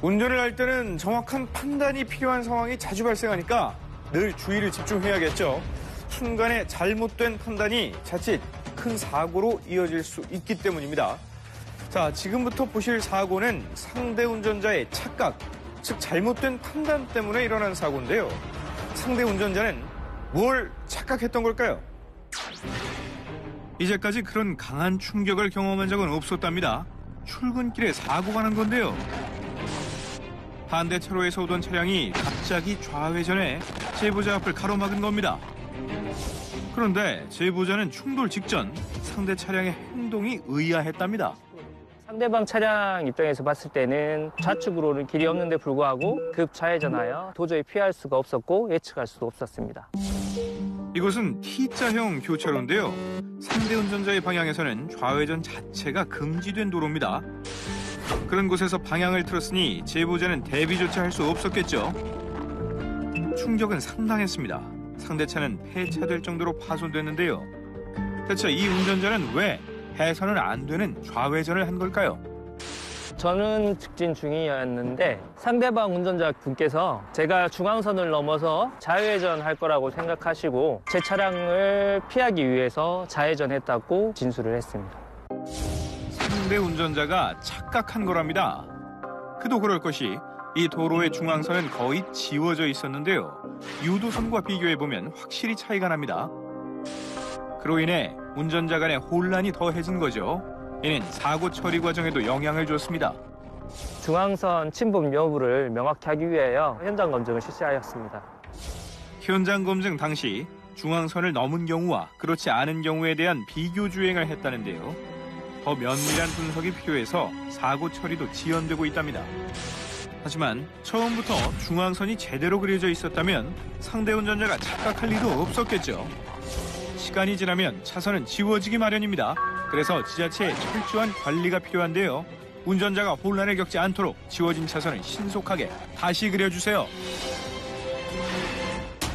운전을 할 때는 정확한 판단이 필요한 상황이 자주 발생하니까 늘 주의를 집중해야겠죠. 순간의 잘못된 판단이 자칫 큰 사고로 이어질 수 있기 때문입니다. 자, 지금부터 보실 사고는 상대 운전자의 착각, 즉 잘못된 판단 때문에 일어난 사고인데요. 상대 운전자는 뭘 착각했던 걸까요? 이제까지 그런 강한 충격을 경험한 적은 없었답니다. 출근길에 사고가 난 건데요. 반대 차로에서 오던 차량이 갑자기 좌회전해 제보자 앞을 가로막은 겁니다. 그런데 제보자는 충돌 직전 상대 차량의 행동이 의아했답니다. 상대방 차량 입장에서 봤을 때는 좌측으로는 길이 없는데 불구하고 급좌회전하여 도저히 피할 수가 없었고 예측할 수도 없었습니다. 이곳은 T자형 교차로인데요. 상대 운전자의 방향에서는 좌회전 자체가 금지된 도로입니다. 그런 곳에서 방향을 틀었으니 제보자는 대비조차 할 수 없었겠죠. 충격은 상당했습니다. 상대 차는 폐차될 정도로 파손됐는데요. 대체 이 운전자는 왜 해서는 안 되는 좌회전을 한 걸까요? 저는 직진 중이었는데 상대방 운전자분께서 제가 중앙선을 넘어서 좌회전할 거라고 생각하시고 제 차량을 피하기 위해서 좌회전했다고 진술을 했습니다. 상대 운전자가 착각한 거랍니다. 그도 그럴 것이 이 도로의 중앙선은 거의 지워져 있었는데요. 유도선과 비교해보면 확실히 차이가 납니다. 그로 인해 운전자 간의 혼란이 더해진 거죠. 이는 사고 처리 과정에도 영향을 줬습니다. 중앙선 침범 여부를 명확히 하기 위하여 현장 검증을 실시하였습니다. 현장 검증 당시 중앙선을 넘은 경우와 그렇지 않은 경우에 대한 비교 주행을 했다는데요. 더 면밀한 분석이 필요해서 사고 처리도 지연되고 있답니다. 하지만 처음부터 중앙선이 제대로 그려져 있었다면 상대 운전자가 착각할 리도 없었겠죠. 시간이 지나면 차선은 지워지기 마련입니다. 그래서 지자체의 철저한 관리가 필요한데요. 운전자가 혼란을 겪지 않도록 지워진 차선을 신속하게 다시 그려주세요.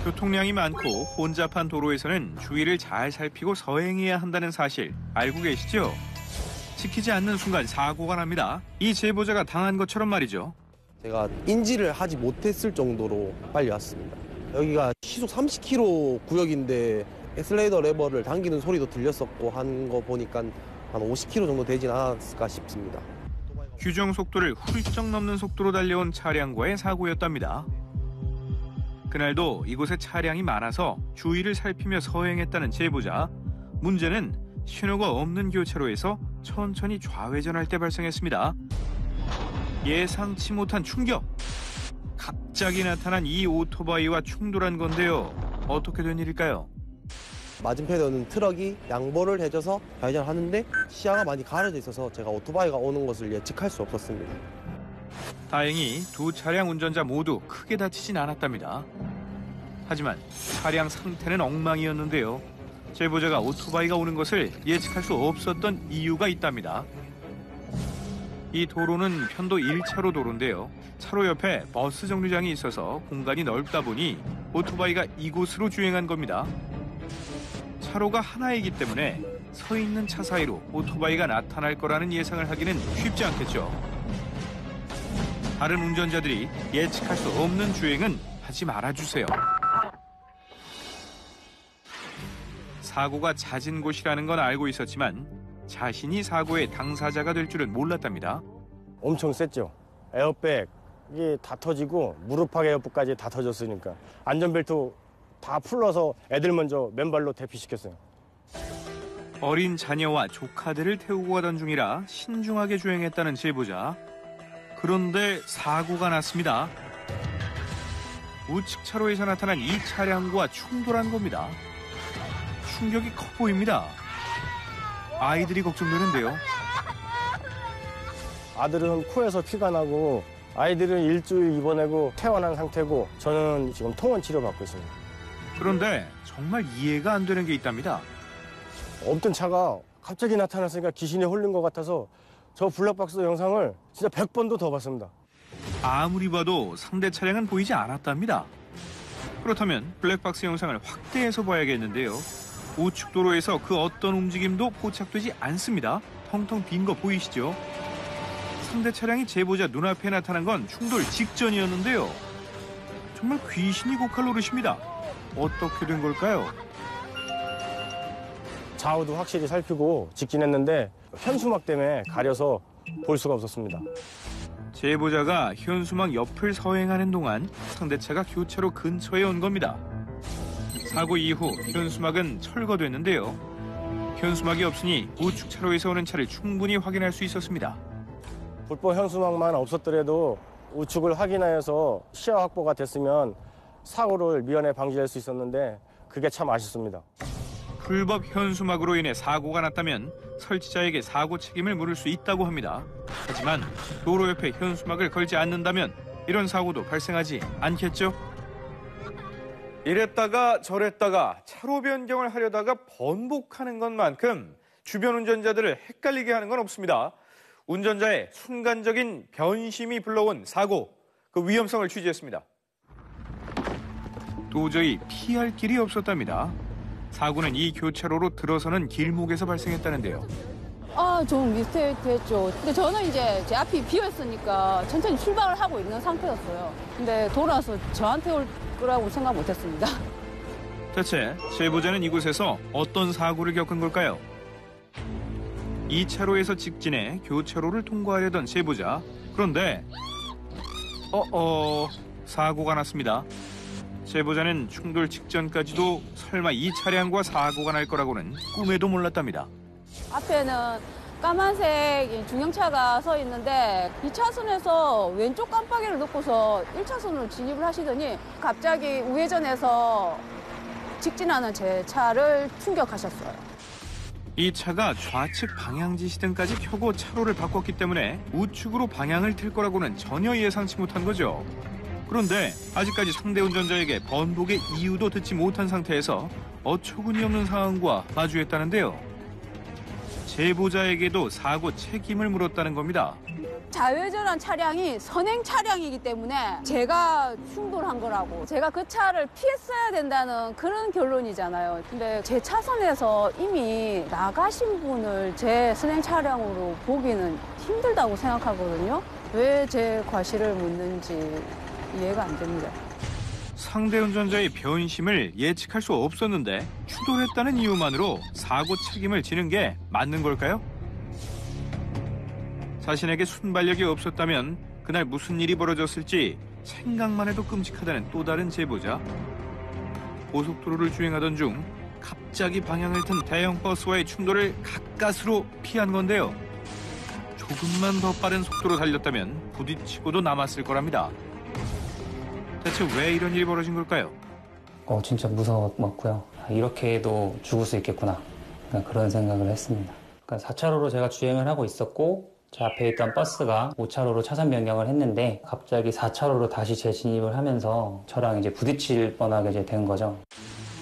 교통량이 많고 혼잡한 도로에서는 주의를 잘 살피고 서행해야 한다는 사실 알고 계시죠? 지키지 않는 순간 사고가 납니다. 이 제보자가 당한 것처럼 말이죠. 제가 인지를 하지 못했을 정도로 빨리 왔습니다. 여기가 시속 30km 구역인데 엑셀레이터 레버를 당기는 소리도 들렸었고 한 거 보니까 한 50km 정도 되진 않았을까 싶습니다. 규정 속도를 훌쩍 넘는 속도로 달려온 차량과의 사고였답니다. 그날도 이곳에 차량이 많아서 주의를 살피며 서행했다는 제보자. 문제는 신호가 없는 교차로에서 천천히 좌회전할 때 발생했습니다. 예상치 못한 충격! 갑자기 나타난 이 오토바이와 충돌한 건데요. 어떻게 된 일일까요? 맞은편에 오는 트럭이 양보를 해줘서 좌회전하는데 시야가 많이 가려져 있어서 제가 오토바이가 오는 것을 예측할 수 없었습니다. 다행히 두 차량 운전자 모두 크게 다치진 않았답니다. 하지만 차량 상태는 엉망이었는데요. 제보자가 오토바이가 오는 것을 예측할 수 없었던 이유가 있답니다. 이 도로는 편도 1차로 도로인데요. 차로 옆에 버스 정류장이 있어서 공간이 넓다 보니 오토바이가 이곳으로 주행한 겁니다. 차로가 하나이기 때문에 서 있는 차 사이로 오토바이가 나타날 거라는 예상을 하기는 쉽지 않겠죠. 다른 운전자들이 예측할 수 없는 주행은 하지 말아주세요. 사고가 잦은 곳이라는 건 알고 있었지만 자신이 사고의 당사자가 될 줄은 몰랐답니다. 엄청 셌죠. 에어백 이게 다 터지고 무릎팍 에어백까지 다 터졌으니까 안전벨트 다 풀러서 애들 먼저 맨발로 대피시켰어요. 어린 자녀와 조카들을 태우고 가던 중이라 신중하게 주행했다는 제보자. 그런데 사고가 났습니다. 우측 차로에서 나타난 이 차량과 충돌한 겁니다. 충격이 커 보입니다. 아이들이 걱정되는데요. 아들은 코에서 피가 나고 아이들은 일주일 입원하고 퇴원한 상태고 저는 지금 통원 치료받고 있습니다. 그런데 정말 이해가 안 되는 게 있답니다. 없던 차가 갑자기 나타났으니까 귀신에 홀린 것 같아서 저 블랙박스 영상을 진짜 100번도 더 봤습니다. 아무리 봐도 상대 차량은 보이지 않았답니다. 그렇다면 블랙박스 영상을 확대해서 봐야겠는데요. 우측 도로에서 그 어떤 움직임도 포착되지 않습니다. 텅텅 빈 거 보이시죠? 상대 차량이 제보자 눈앞에 나타난 건 충돌 직전이었는데요. 정말 귀신이 고칼 노릇입니다. 어떻게 된 걸까요? 좌우도 확실히 살피고 직진했는데 현수막 때문에 가려서 볼 수가 없었습니다. 제보자가 현수막 옆을 서행하는 동안 상대차가 교차로 근처에 온 겁니다. 사고 이후 현수막은 철거됐는데요. 현수막이 없으니 우측 차로에서 오는 차를 충분히 확인할 수 있었습니다. 불법 현수막만 없었더라도 우측을 확인하여서 시야 확보가 됐으면 사고를 미연에 방지할 수 있었는데 그게 참 아쉽습니다. 불법 현수막으로 인해 사고가 났다면 설치자에게 사고 책임을 물을 수 있다고 합니다. 하지만 도로 옆에 현수막을 걸지 않는다면 이런 사고도 발생하지 않겠죠? 이랬다가 저랬다가 차로 변경을 하려다가 번복하는 것만큼 주변 운전자들을 헷갈리게 하는 건 없습니다. 운전자의 순간적인 변심이 불러온 사고, 그 위험성을 취재했습니다. 도저히 피할 길이 없었답니다. 사고는 이 교차로로 들어서는 길목에서 발생했다는데요. 좀 미스테이크했죠. 근데 저는 이제 제 앞이 비었으니까 천천히 출발을 하고 있는 상태였어요. 근데 돌아서 저한테 올 거라고 생각 못했습니다. 대체 제보자는 이곳에서 어떤 사고를 겪은 걸까요? 2차로에서 직진해 교차로를 통과하려던 제보자. 그런데 사고가 났습니다. 제보자는 충돌 직전까지도 설마 이 차량과 사고가 날 거라고는 꿈에도 몰랐답니다. 앞에는 까만색 중형차가 서 있는데 2차선에서 왼쪽 깜빡이를 놓고서 1차선으로 진입을 하시더니 갑자기 우회전해서 직진하는 제 차를 충격하셨어요. 이 차가 좌측 방향지 시등까지 켜고 차로를 바꿨기 때문에 우측으로 방향을 틀 거라고는 전혀 예상치 못한 거죠. 그런데 아직까지 상대 운전자에게 번복의 이유도 듣지 못한 상태에서 어처구니 없는 상황과 마주했다는데요. 제보자에게도 사고 책임을 물었다는 겁니다. 좌회전한 차량이 선행 차량이기 때문에 제가 충돌한 거라고, 제가 그 차를 피했어야 된다는 그런 결론이잖아요. 근데 제 차선에서 이미 나가신 분을 제 선행 차량으로 보기는 힘들다고 생각하거든요. 왜 제 과실을 묻는지 이해가 안 됩니다. 상대 운전자의 변심을 예측할 수 없었는데 추돌했다는 이유만으로 사고 책임을 지는 게 맞는 걸까요? 자신에게 순발력이 없었다면 그날 무슨 일이 벌어졌을지 생각만 해도 끔찍하다는 또 다른 제보자. 고속도로를 주행하던 중 갑자기 방향을 튼 대형 버스와의 충돌을 가까스로 피한 건데요. 조금만 더 빠른 속도로 달렸다면 부딪히고도 남았을 거랍니다. 대체 왜 이런 일이 벌어진 걸까요? 진짜 무서웠고요. 이렇게도 죽을 수 있겠구나. 그런 생각을 했습니다. 4차로로 제가 주행을 하고 있었고 제 앞에 있던 버스가 5차로로 차선 변경을 했는데 갑자기 4차로로 다시 재진입을 하면서 저랑 이제 부딪힐 뻔하게 이제 된 거죠.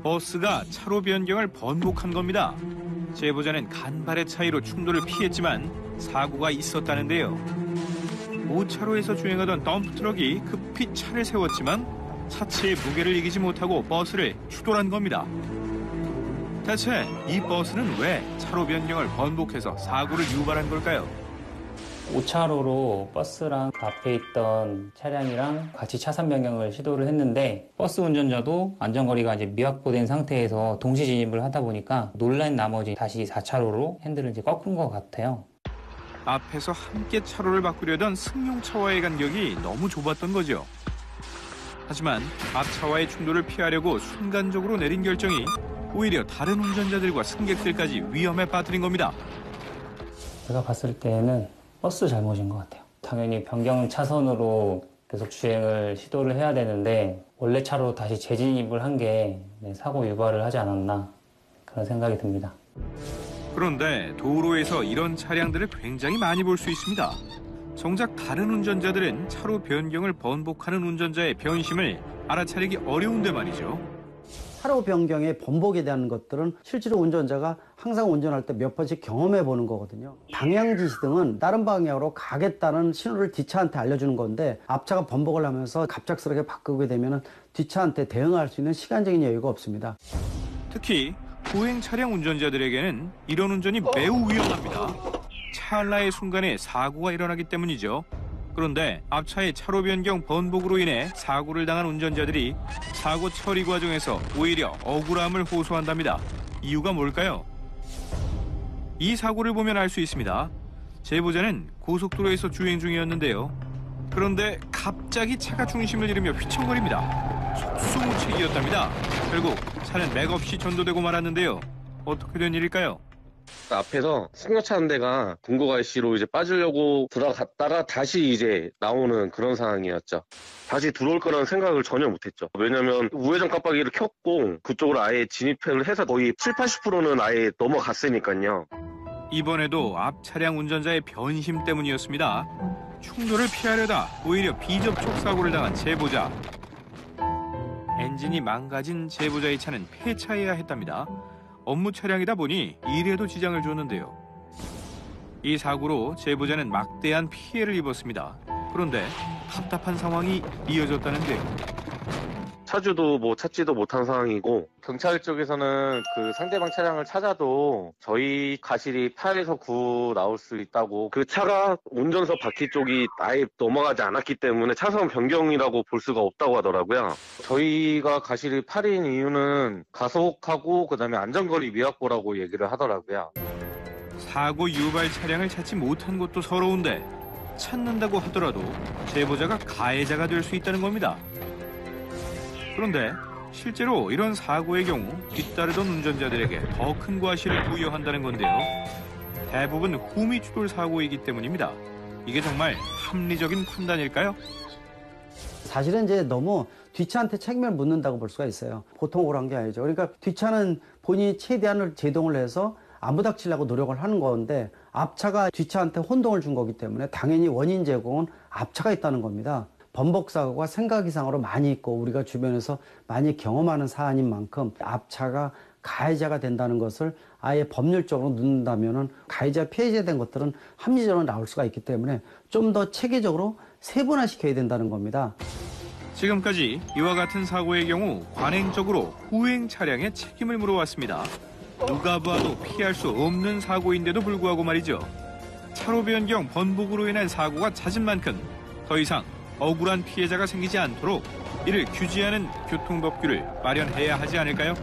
버스가 차로 변경을 번복한 겁니다. 제보자는 간발의 차이로 충돌을 피했지만 사고가 있었다는데요. 5차로에서 주행하던 덤프트럭이 급히 차를 세웠지만 차체의 무게를 이기지 못하고 버스를 추돌한 겁니다. 대체 이 버스는 왜 차로 변경을 번복해서 사고를 유발한 걸까요? 5차로로 버스랑 그 앞에 있던 차량이랑 같이 차선 변경을 시도를 했는데 버스 운전자도 안전거리가 이제 미확보된 상태에서 동시 진입을 하다 보니까 놀란 나머지 다시 4차로로 핸들을 이제 꺾은 것 같아요. 앞에서 함께 차로를 바꾸려던 승용차와의 간격이 너무 좁았던 거죠. 하지만 앞차와의 충돌을 피하려고 순간적으로 내린 결정이 오히려 다른 운전자들과 승객들까지 위험에 빠뜨린 겁니다. 제가 봤을 때는 버스 잘못인 것 같아요. 당연히 변경 차선으로 계속 주행을 시도를 해야 되는데 원래 차로 다시 재진입을 한 게 사고 유발을 하지 않았나 그런 생각이 듭니다. 그런데 도로에서 이런 차량들을 굉장히 많이 볼 수 있습니다. 정작 다른 운전자들은 차로 변경을 번복하는 운전자의 변심을 알아차리기 어려운데 말이죠. 차로 변경의 번복에 대한 것들은 실제로 운전자가 항상 운전할 때 몇 번씩 경험해 보는 거거든요. 방향지시등은 다른 방향으로 가겠다는 신호를 뒷차한테 알려주는 건데 앞차가 번복을 하면서 갑작스럽게 바꾸게 되면 뒷차한테 대응할 수 있는 시간적인 여유가 없습니다. 특히 보행 차량 운전자들에게는 이런 운전이 매우 위험합니다. 찰나의 순간에 사고가 일어나기 때문이죠. 그런데 앞차의 차로 변경 번복으로 인해 사고를 당한 운전자들이 사고 처리 과정에서 오히려 억울함을 호소한답니다. 이유가 뭘까요? 이 사고를 보면 알 수 있습니다. 제보자는 고속도로에서 주행 중이었는데요. 그런데 갑자기 차가 중심을 잃으며 휘청거립니다. 속수무책이었답니다. 결국 차는 맥없이 전도되고 말았는데요. 어떻게 된 일일까요? 앞에서 승용차 한 대가 금고갈시로 이제 빠지려고 들어갔다가 다시 이제 나오는 그런 상황이었죠. 다시 들어올 거라는 생각을 전혀 못했죠. 왜냐면 우회전 깜빡이를 켰고 그쪽으로 아예 진입을 해서 거의 70-80%는 아예 넘어갔으니까요. 이번에도 앞 차량 운전자의 변심 때문이었습니다. 충돌을 피하려다 오히려 비접촉 사고를 당한 제보자. 엔진이 망가진 제보자의 차는 폐차해야 했답니다. 업무 차량이다 보니 일에도 지장을 줬는데요. 이 사고로 제보자는 막대한 피해를 입었습니다. 그런데 답답한 상황이 이어졌다는데요. 차주도 뭐 찾지도 못한 상황이고 경찰 쪽에서는 그 상대방 차량을 찾아도 저희 가실이 8에서 9 나올 수 있다고 그 차가 운전석 바퀴 쪽이 아예 넘어가지 않았기 때문에 차선 변경이라고 볼 수가 없다고 하더라고요. 저희가 가실이 8인 이유는 가속하고 그다음에 안전거리 미확보라고 얘기를 하더라고요. 사고 유발 차량을 찾지 못한 것도 서러운데 찾는다고 하더라도 제보자가 가해자가 될 수 있다는 겁니다. 그런데 실제로 이런 사고의 경우 뒤따르던 운전자들에게 더 큰 과실을 부여한다는 건데요. 대부분 후미추돌 사고이기 때문입니다. 이게 정말 합리적인 판단일까요? 사실은 이제 너무 뒷차한테 책임을 묻는다고 볼 수가 있어요. 보통 그런 게 아니죠. 그러니까 뒷차는 본인이 최대한을 제동을 해서 안 부닥치려고 노력을 하는 건데 앞차가 뒷차한테 혼동을 준 거기 때문에 당연히 원인 제공은 앞차가 있다는 겁니다. 번복사고가 생각 이상으로 많이 있고 우리가 주변에서 많이 경험하는 사안인 만큼 앞차가 가해자가 된다는 것을 아예 법률적으로 넣는다면은 가해자 피해자 된 것들은 합리적으로 나올 수가 있기 때문에 좀 더 체계적으로 세분화시켜야 된다는 겁니다. 지금까지 이와 같은 사고의 경우 관행적으로 후행 차량에 책임을 물어왔습니다. 누가 봐도 피할 수 없는 사고인데도 불구하고 말이죠. 차로 변경 번복으로 인한 사고가 잦은 만큼 더 이상 억울한 피해자가 생기지 않도록 이를 규제하는 교통법규를 마련해야 하지 않을까요?